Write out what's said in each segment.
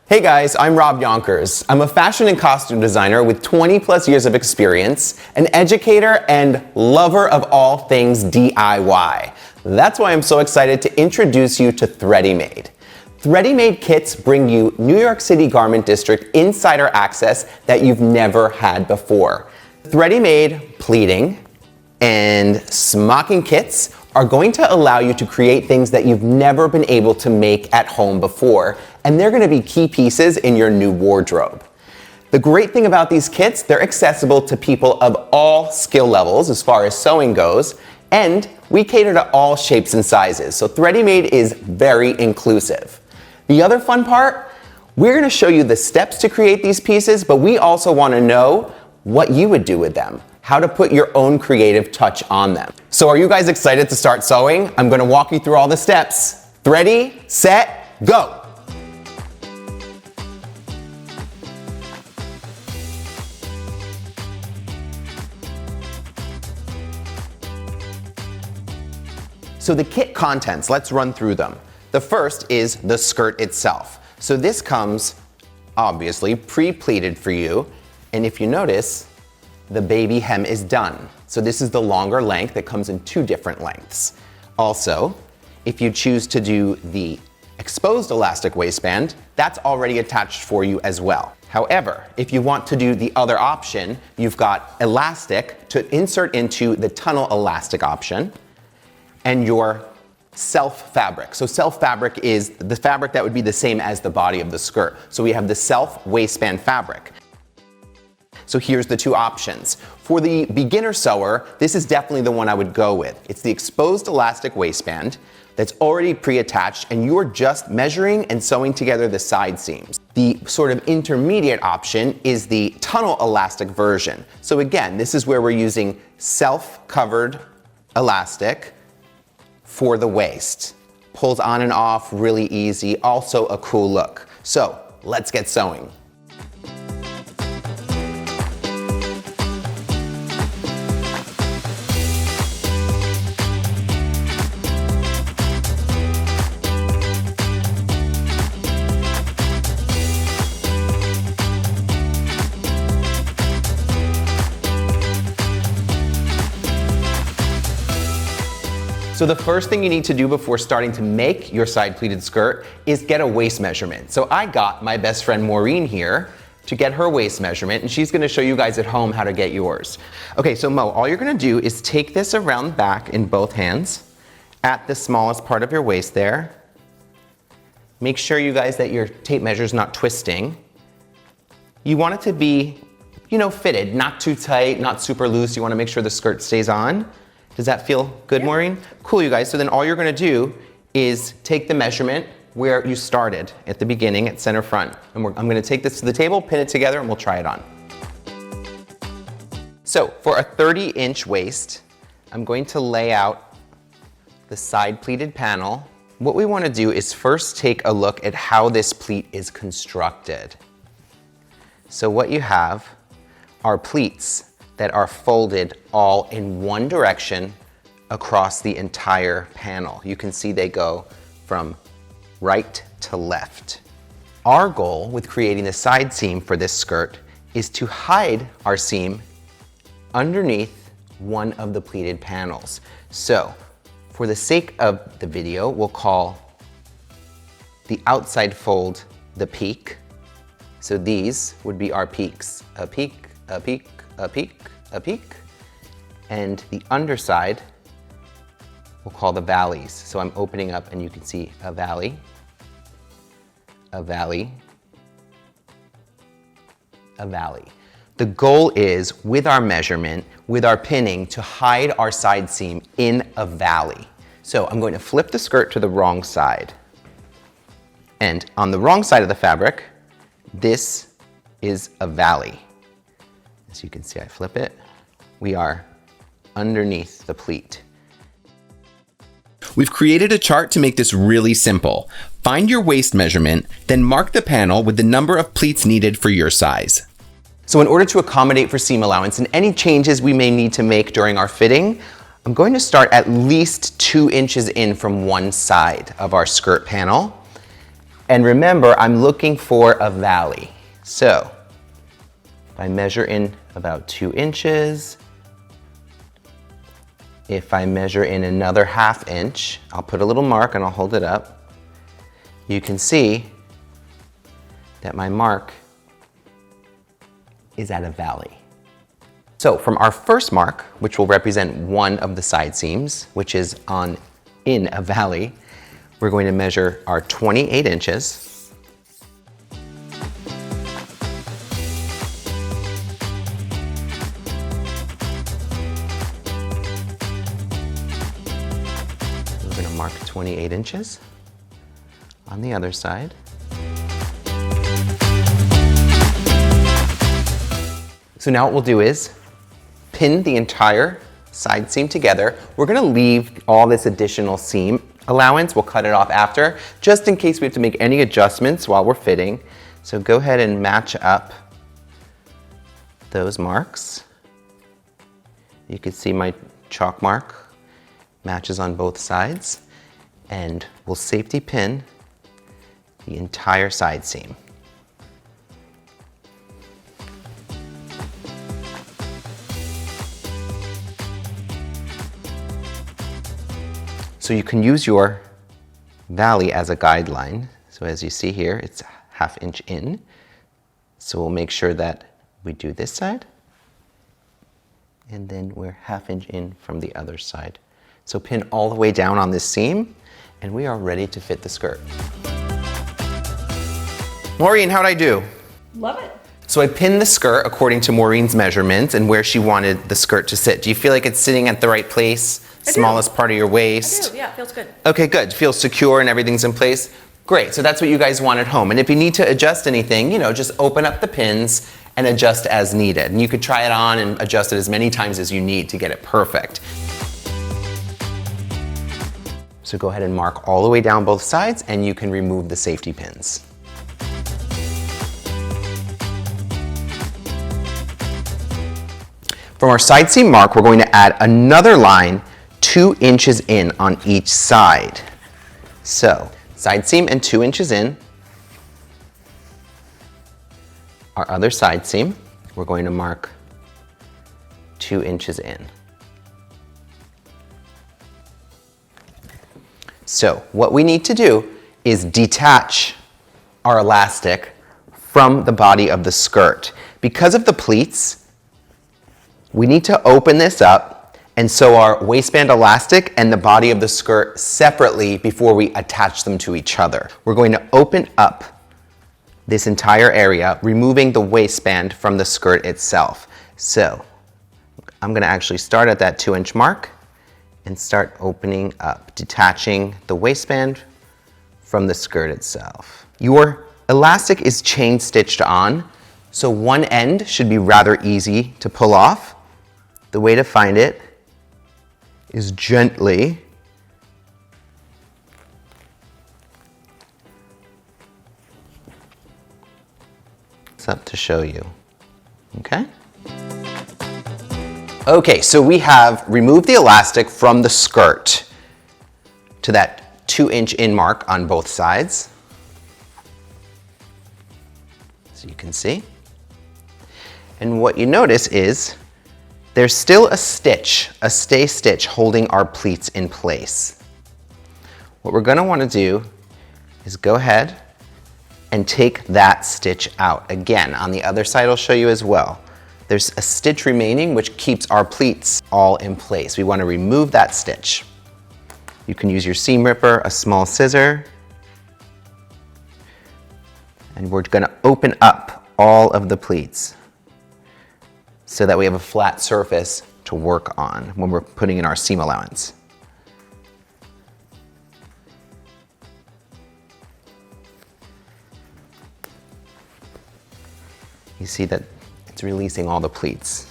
Hey guys, I'm Rob Younkers. I'm a fashion and costume designer with 20 plus years of experience, an educator, and lover of all things DIY. That's why I'm so excited to introduce you to THREADYMADE. THREADYMADE kits bring you New York City Garment District insider access that you've never had before. THREADYMADE pleating and smocking kits are going to allow you to create things that you've never been able to make at home before, and they're going to be key pieces in your new wardrobe. The great thing about these kits, they're accessible to people of all skill levels as far as sewing goes, and we cater to all shapes and sizes, so THREADYMADE is very inclusive. The other fun part, we're going to show you the steps to create these pieces, but we also want to know what you would do with them, how to put your own creative touch on them. So are you guys excited to start sewing? I'm going to walk you through all the steps. Ready, set, go! So the kit contents, let's run through them. The first is the skirt itself. So this comes, obviously, pre-pleated for you, and if you notice, the baby hem is done. So this is the longer length that comes in two different lengths. Also, if you choose to do the exposed elastic waistband, that's already attached for you as well. However, if you want to do the other option, you've got elastic to insert into the tunnel elastic option, and your self fabric. So self fabric is the fabric that would be the same as the body of the skirt. So we have the self waistband fabric. So here's the two options. For the beginner sewer, this is definitely the one I would go with. It's the exposed elastic waistband that's already pre-attached, and you're just measuring and sewing together the side seams. The sort of intermediate option is the tunnel elastic version. So again, this is where we're using self-covered elastic for the waist. Pulls on and off really easy, also a cool look. So let's get sewing. So the first thing you need to do before starting to make your side pleated skirt is get a waist measurement. So I got my best friend Maureen here to get her waist measurement, and she's gonna show you guys at home how to get yours. Okay, so Mo, all you're gonna do is take this around the back in both hands at the smallest part of your waist there. Make sure you guys that your tape measure's not twisting. You want it to be, fitted, not too tight, not super loose. You wanna make sure the skirt stays on. Does that feel good, Maureen? Cool, you guys. So then all you're gonna do is take the measurement where you started at the beginning at center front. And I'm gonna take this to the table, pin it together, and we'll try it on. So for a 30-inch waist, I'm going to lay out the side pleated panel. What we wanna do is first take a look at how this pleat is constructed. So what you have are pleats that are folded all in one direction across the entire panel. You can see they go from right to left. Our goal with creating the side seam for this skirt is to hide our seam underneath one of the pleated panels. So for the sake of the video, we'll call the outside fold the peak. So these would be our peaks. A peak, a peak, a peak, a peak, and the underside we'll call the valleys. So I'm opening up and you can see a valley, a valley, a valley. The goal is, with our measurement, with our pinning, to hide our side seam in a valley. So I'm going to flip the skirt to the wrong side. And on the wrong side of the fabric, this is a valley. As you can see, I flip it. We are underneath the pleat. We've created a chart to make this really simple. Find your waist measurement, then mark the panel with the number of pleats needed for your size. So in order to accommodate for seam allowance and any changes we may need to make during our fitting, I'm going to start at least 2 inches in from one side of our skirt panel. And remember, I'm looking for a valley. So if I measure in about 2 inches, if I measure in another 1/2 inch, I'll put a little mark and I'll hold it up. You can see that my mark is at a valley. So from our first mark, which will represent one of the side seams, which is in a valley, we're going to measure our 28 inches. We're going to mark 28 inches on the other side. So now what we'll do is pin the entire side seam together. We're gonna leave all this additional seam allowance. We'll cut it off after, just in case we have to make any adjustments while we're fitting. So go ahead and match up those marks. You can see my chalk mark matches on both sides, and we'll safety pin the entire side seam. So you can use your valley as a guideline. So as you see here, it's 1/2 inch in. So we'll make sure that we do this side, and then we're 1/2 inch in from the other side. So pin all the way down on this seam, and we are ready to fit the skirt. Maureen, how'd I do? Love it. So I pinned the skirt according to Maureen's measurements and where she wanted the skirt to sit. Do you feel like it's sitting at the right place? Smallest part of your waist? I do, yeah, it feels good. Okay, good. Feels secure and everything's in place? Great, so that's what you guys want at home. And if you need to adjust anything, just open up the pins and adjust as needed. And you could try it on and adjust it as many times as you need to get it perfect. So go ahead and mark all the way down both sides, and you can remove the safety pins. From our side seam mark, we're going to add another line 2 inches in on each side. So side seam and 2 inches in. Our other side seam, we're going to mark 2 inches in. So what we need to do is detach our elastic from the body of the skirt. Because of the pleats, we need to open this up and sew our waistband elastic and the body of the skirt separately before we attach them to each other. We're going to open up this entire area, removing the waistband from the skirt itself. So I'm going to actually start at that 2 inch mark and start opening up, detaching the waistband from the skirt itself. Your elastic is chain stitched on, so one end should be rather easy to pull off. The way to find it is gently it's up to show you, okay? Okay, so we have removed the elastic from the skirt to that 2 inch in mark on both sides. So you can see. And what you notice is there's still a stitch, a stay stitch holding our pleats in place. What we're gonna wanna do is go ahead and take that stitch out. Again, on the other side I'll show you as well. There's a stitch remaining which keeps our pleats all in place. We wanna remove that stitch. You can use your seam ripper, a small scissor, and we're gonna open up all of the pleats so that we have a flat surface to work on when we're putting in our seam allowance. You see that it's releasing all the pleats.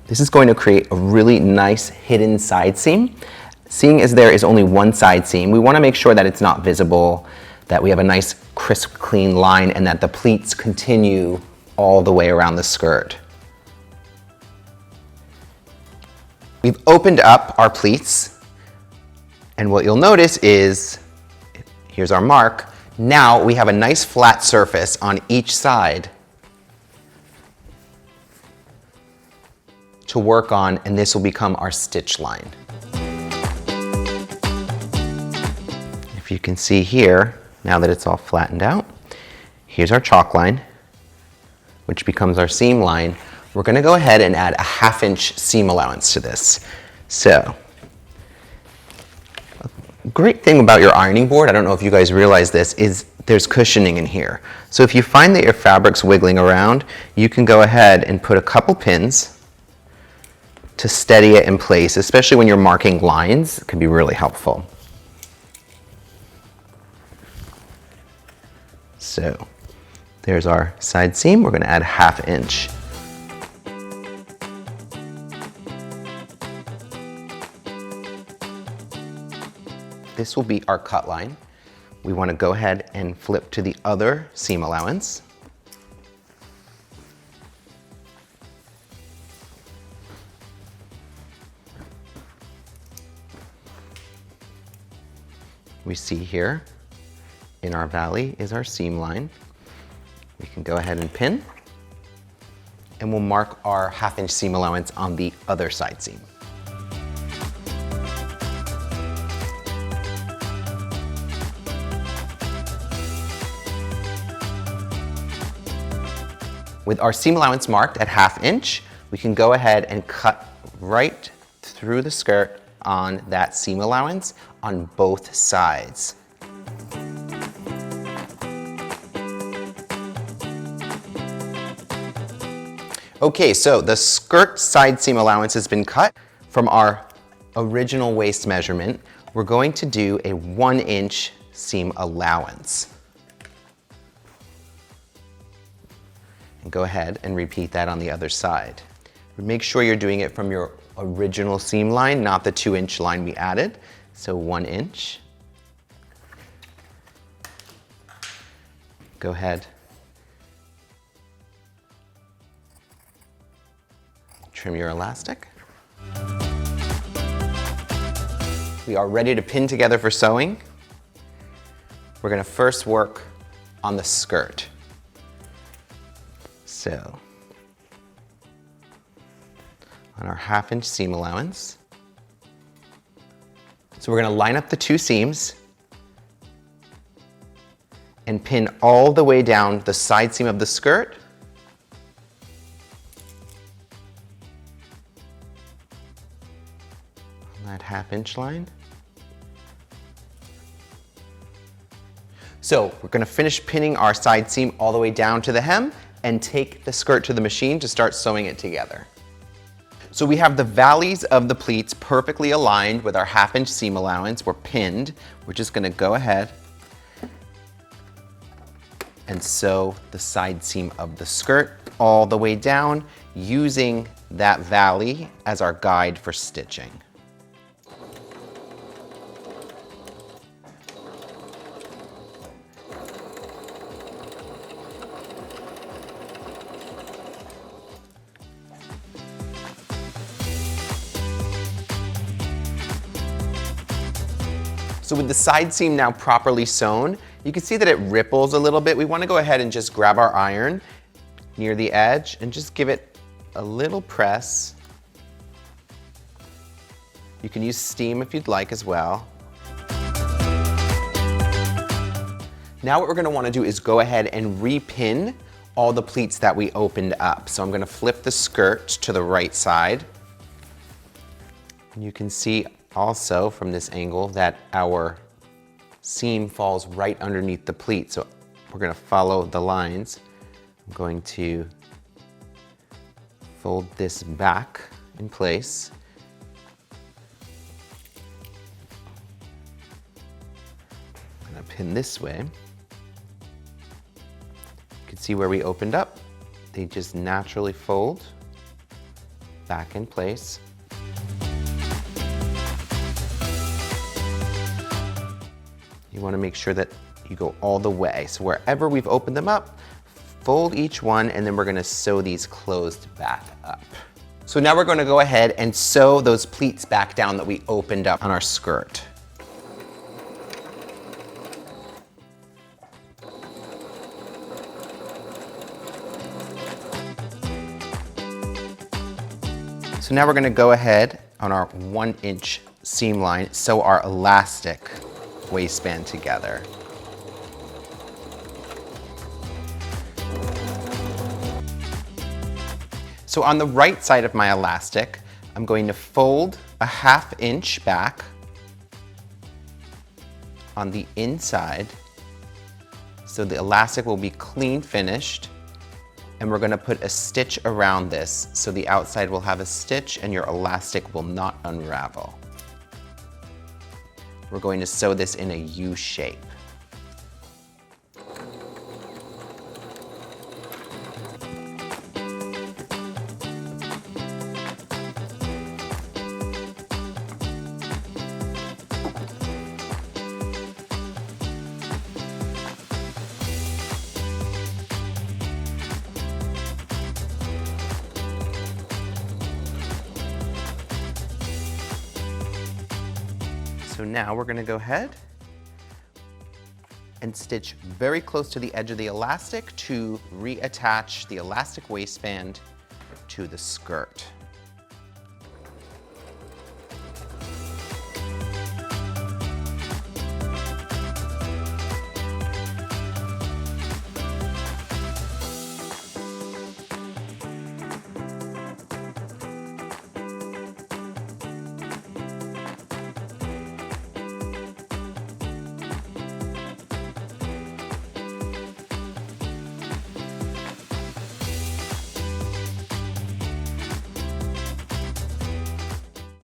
This is going to create a really nice hidden side seam. Seeing as there is only one side seam, we want to make sure that it's not visible, that we have a nice crisp, clean line, and that the pleats continue all the way around the skirt. We've opened up our pleats, And what you'll notice is, here's our mark. Now we have a nice flat surface on each side to work on, and this will become our stitch line. If you can see here, now that it's all flattened out, here's our chalk line, which becomes our seam line. We're gonna go ahead and add a 1/2 inch seam allowance to this. So, a great thing about your ironing board, I don't know if you guys realize this, is there's cushioning in here. So if you find that your fabric's wiggling around, you can go ahead and put a couple pins to steady it in place, especially when you're marking lines. It can be really helpful. So there's our side seam. We're going to add 1/2 inch. This will be our cut line. We want to go ahead and flip to the other seam allowance. We see here in our valley is our seam line. We can go ahead and pin, and we'll mark our 1/2 inch seam allowance on the other side seam. With our seam allowance marked at 1/2 inch, we can go ahead and cut right through the skirt on that seam allowance on both sides. Okay, so the skirt side seam allowance has been cut from our original waist measurement. We're going to do a 1 inch seam allowance. And go ahead and repeat that on the other side. Make sure you're doing it from your original seam line, not the 2 inch line we added. So 1 inch. Go ahead. Trim your elastic. We are ready to pin together for sewing. We're going to first work on the skirt. So, on our 1/2 inch seam allowance. So we're going to line up the two seams and pin all the way down the side seam of the skirt. On that 1/2 inch line. So we're going to finish pinning our side seam all the way down to the hem and take the skirt to the machine to start sewing it together. So we have the valleys of the pleats perfectly aligned with our 1/2 inch seam allowance. We're pinned. We're just going to go ahead and sew the side seam of the skirt all the way down using that valley as our guide for stitching. So with the side seam now properly sewn, you can see that it ripples a little bit. We want to go ahead and just grab our iron near the edge and just give it a little press. You can use steam if you'd like as well. Now what we're going to want to do is go ahead and repin all the pleats that we opened up. So I'm going to flip the skirt to the right side. And you can see also from this angle that our seam falls right underneath the pleat. So we're going to follow the lines. I'm going to fold this back in place. I'm going to pin this way. You can see where we opened up. They just naturally fold back in place. You want to make sure that you go all the way. So wherever we've opened them up, fold each one, and then we're going to sew these closed back up. So now we're going to go ahead and sew those pleats back down that we opened up on our skirt. So now we're going to go ahead on our 1-inch seam line, sew our elastic waistband together. So on the right side of my elastic, I'm going to fold a 1/2 inch back on the inside, so the elastic will be clean finished, and we're going to put a stitch around this so the outside will have a stitch and your elastic will not unravel. We're going to sew this in a U shape. So now we're going to go ahead and stitch very close to the edge of the elastic to reattach the elastic waistband to the skirt.